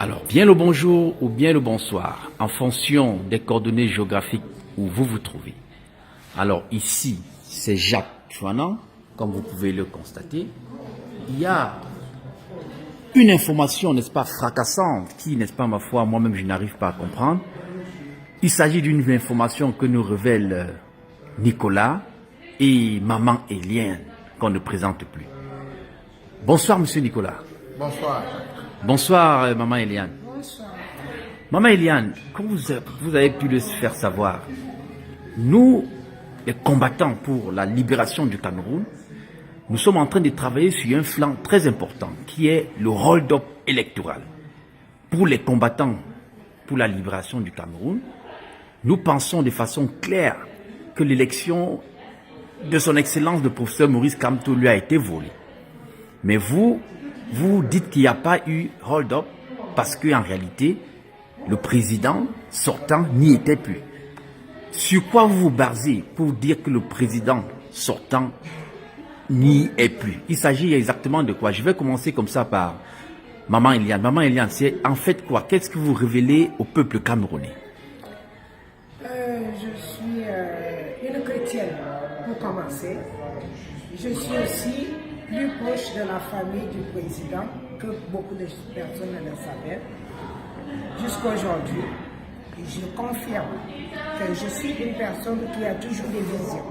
Alors, bien le bonjour ou bien le bonsoir, en fonction des coordonnées géographiques où vous vous trouvez. Alors ici, c'est Jacques Chouanan, comme vous pouvez le constater. Il y a une information, n'est-ce pas, fracassante, qui, n'est-ce pas, ma foi, moi-même, je n'arrive pas à comprendre. Il s'agit d'une information que nous révèle Nicolas et maman Eliane, qu'on ne présente plus. Bonsoir, monsieur Nicolas. Bonsoir. Bonsoir, maman Eliane. Bonsoir. Maman Eliane, comme vous avez pu le faire savoir, nous, les combattants pour la libération du Cameroun, nous sommes en train de travailler sur un flanc très important, qui est le hold-up électoral. Pour les combattants pour la libération du Cameroun, nous pensons de façon claire que l'élection de son Excellence le professeur Maurice Kamto lui a été volée. Mais vous dites qu'il n'y a pas eu hold-up parce qu'en réalité, le président sortant n'y était plus. Sur quoi vous vous basez pour dire que le président sortant n'y est plus? Il s'agit exactement de quoi? Je vais commencer comme ça par maman Eliane. Maman Eliane, c'est en fait quoi? Qu'est-ce que vous révélez au peuple camerounais? Je suis une chrétienne, pour commencer. Je suis aussi plus proche de la famille du président que beaucoup de personnes ne le savaient. Jusqu'à aujourd'hui, je confirme que je suis une personne qui a toujours des visions.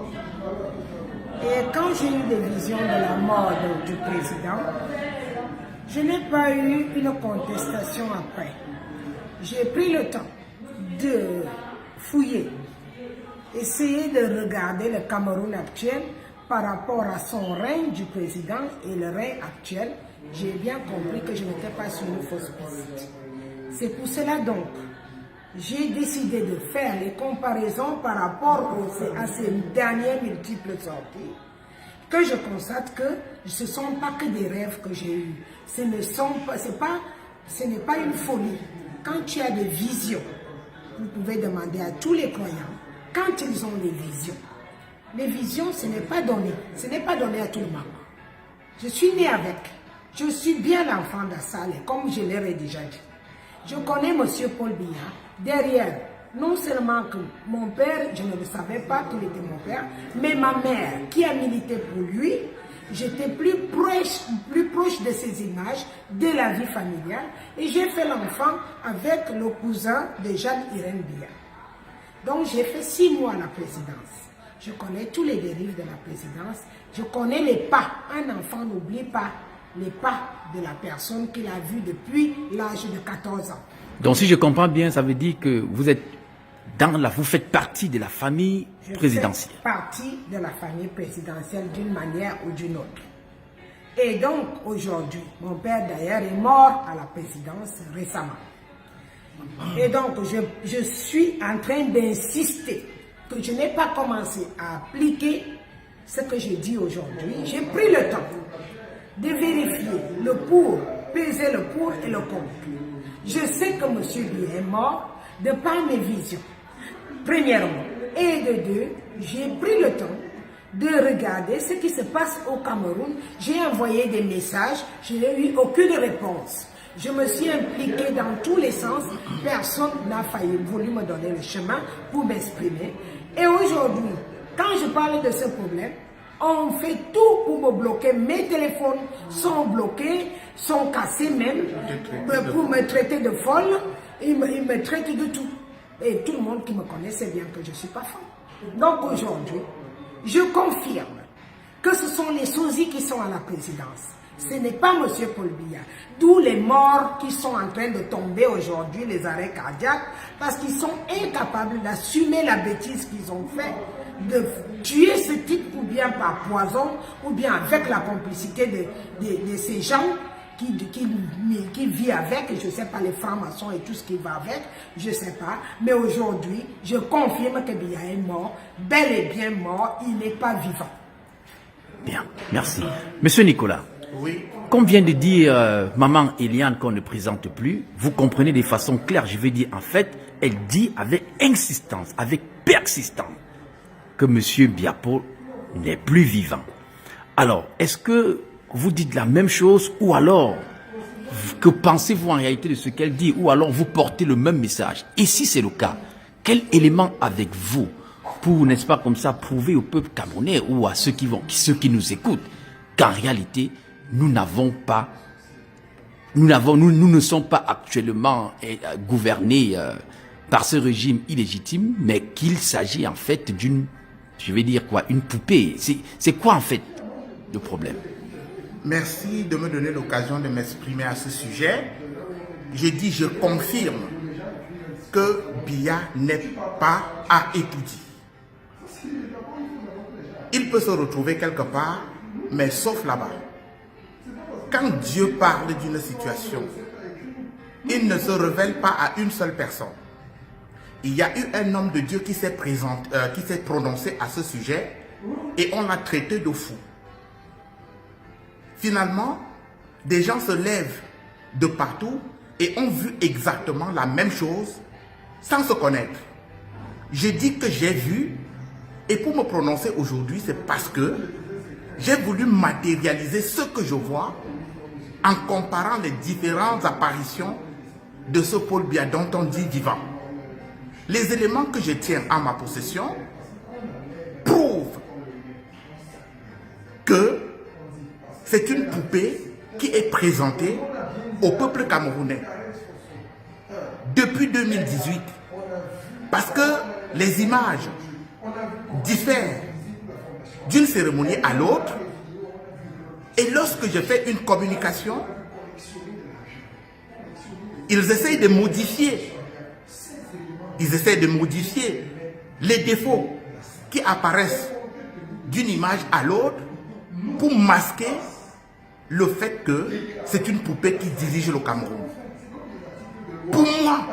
Et quand j'ai eu des visions de la mort du président, je n'ai pas eu une contestation après. J'ai pris le temps de fouiller, essayer de regarder le Cameroun actuel par rapport à son règne du président et le règne actuel. J'ai bien compris que je n'étais pas sur une fausse piste. C'est pour cela donc, j'ai décidé de faire les comparaisons par rapport à ces dernières multiples sorties, que je constate que ce ne sont pas que des rêves que j'ai eus. Ce n'est pas une folie. Quand tu as des visions, vous pouvez demander à tous les croyants, quand ils ont des visions, les visions, ce n'est pas donné. Ce n'est pas donné à tout le monde. Je suis né avec. Je suis bien l'enfant d'Assale, comme je l'ai déjà dit. Je connais M. Paul Biya. Derrière, non seulement que mon père, je ne le savais pas qu'il était mon père, mais ma mère, qui a milité pour lui, j'étais plus proche de ces images, de la vie familiale, et j'ai fait l'enfant avec le cousin de Jeanne-Irène Biya. Donc j'ai fait 6 mois à la présidence. Je connais tous les dérives de la présidence. Je connais les pas. Un enfant n'oublie pas les pas de la personne qu'il a vue depuis l'âge de 14 ans. Donc si je comprends bien, ça veut dire que vous faites partie de la famille présidentielle. Je fais partie de la famille présidentielle d'une manière ou d'une autre. Et donc aujourd'hui, mon père d'ailleurs est mort à la présidence récemment. Et donc je suis en train d'insister que je n'ai pas commencé à appliquer ce que j'ai dit aujourd'hui. J'ai pris le temps de vérifier le pour, peser le pour et le contre. Je sais que M. Biya est mort de par mes visions, premièrement. Et de deux, j'ai pris le temps de regarder ce qui se passe au Cameroun. J'ai envoyé des messages, je n'ai eu aucune réponse. Je me suis impliquée dans tous les sens. Personne n'a voulu me donner le chemin pour m'exprimer. Et aujourd'hui, quand je parle de ce problème, on fait tout pour me bloquer. Mes téléphones sont bloqués, sont cassés même, pour me traiter de folle. Ils me traitent de tout. Et tout le monde qui me connaît sait bien que je ne suis pas folle. Donc aujourd'hui, je confirme que ce sont les sosies qui sont à la présidence. Ce n'est pas M. Paul Biya. D'où les morts qui sont en train de tomber aujourd'hui, les arrêts cardiaques, parce qu'ils sont incapables d'assumer la bêtise qu'ils ont fait, de tuer ce type ou bien par poison, ou bien avec la complicité de ces gens qui vit avec, je ne sais pas, les francs-maçons et tout ce qui va avec, je ne sais pas. Mais aujourd'hui, je confirme que Biya est mort, bel et bien mort, il n'est pas vivant. Bien, merci. Monsieur Nicolas, Oui. comme vient de dire maman Eliane qu'on ne présente plus, vous comprenez de façon claire, je veux dire, en fait, elle dit avec insistance, avec persistance, que M. Biya Paul n'est plus vivant. Alors, est-ce que vous dites la même chose ou alors Que pensez-vous en réalité de ce qu'elle dit? Ou alors vous portez le même message? Et si c'est le cas, quel élément avec vous pour, n'est-ce pas, comme ça, prouver au peuple camerounais ou à ceux qui nous écoutent qu'en réalité, nous ne sommes pas actuellement gouvernés par ce régime illégitime, mais qu'il s'agit en fait d'une, je vais dire quoi, une poupée. C'est quoi en fait le problème? Merci de me donner l'occasion de m'exprimer à ce sujet. Je confirme que Biya n'est pas à étudier. Il peut se retrouver quelque part, mais sauf là-bas. Quand Dieu parle d'une situation, il ne se révèle pas à une seule personne. Il y a eu un homme de Dieu qui s'est prononcé à ce sujet et on l'a traité de fou. Finalement, des gens se lèvent de partout et ont vu exactement la même chose sans se connaître. Je dis que j'ai vu, et pour me prononcer aujourd'hui, c'est parce que j'ai voulu matérialiser ce que je vois en comparant les différentes apparitions de ce Paul Biya dont on dit vivant. Les éléments que je tiens en ma possession prouvent que c'est une poupée qui est présentée au peuple camerounais depuis 2018. Parce que les images diffèrent d'une cérémonie à l'autre. Et lorsque je fais une communication, ils essayent de modifier. Ils essayent de modifier les défauts qui apparaissent d'une image à l'autre pour masquer le fait que c'est une poupée qui dirige le Cameroun. Pour moi,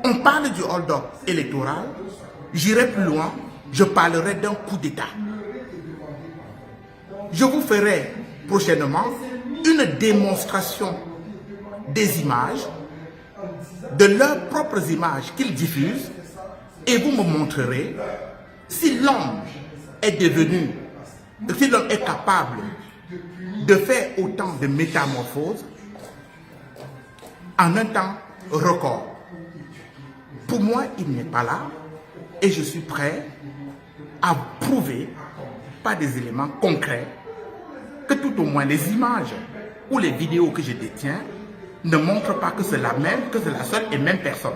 on parle du hold-up électoral, j'irai plus loin, je parlerai d'un coup d'État. Je vous ferai prochainement une démonstration des images, de leurs propres images qu'ils diffusent, et vous me montrerez si l'homme est devenu, si l'homme est capable de faire autant de métamorphoses en un temps record. Pour moi, il n'est pas là et je suis prêt à prouver par des éléments concrets que tout au moins les images ou les vidéos que je détiens ne montrent pas que c'est la même, que c'est la seule et même personne.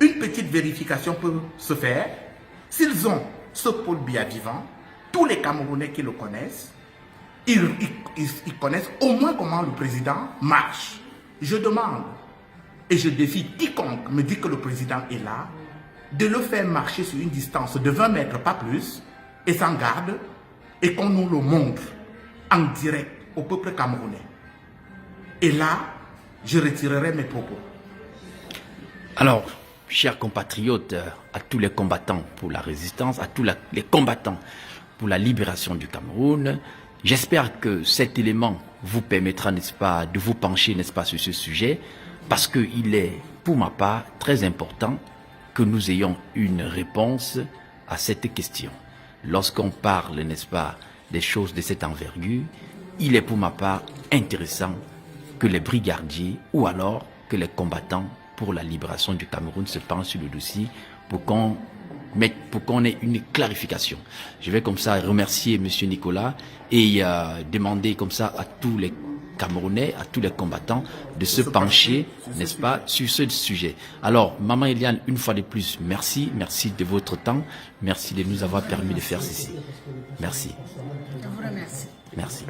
Une petite vérification peut se faire. S'ils ont ce Paul Biya vivant, tous les Camerounais qui le connaissent, ils connaissent au moins comment le président marche. Je demande et je défie quiconque me dit que le président est là, de le faire marcher sur une distance de 20 mètres, pas plus, et sans garde, et qu'on nous le montre en direct au peuple camerounais. Et là, je retirerai mes propos. Alors, chers compatriotes, à tous les combattants pour la résistance, à tous les combattants pour la libération du Cameroun, j'espère que cet élément vous permettra, n'est-ce pas, de vous pencher, n'est-ce pas, sur ce sujet, parce qu'il est, pour ma part, très important que nous ayons une réponse à cette question. Lorsqu'on parle, n'est-ce pas, des choses de cette envergure, il est pour ma part intéressant que les brigadiers ou alors que les combattants pour la libération du Cameroun se penchent sur le dossier pour qu'on ait une clarification. Je vais comme ça remercier M. Nicolas et demander comme ça à tous les Camerounais, à tous les combattants de se pencher, n'est-ce pas, sur ce sujet. Alors, Maman Eliane, une fois de plus, merci de votre temps, merci de nous avoir permis de faire ceci. Merci. Je vous remercie. Merci.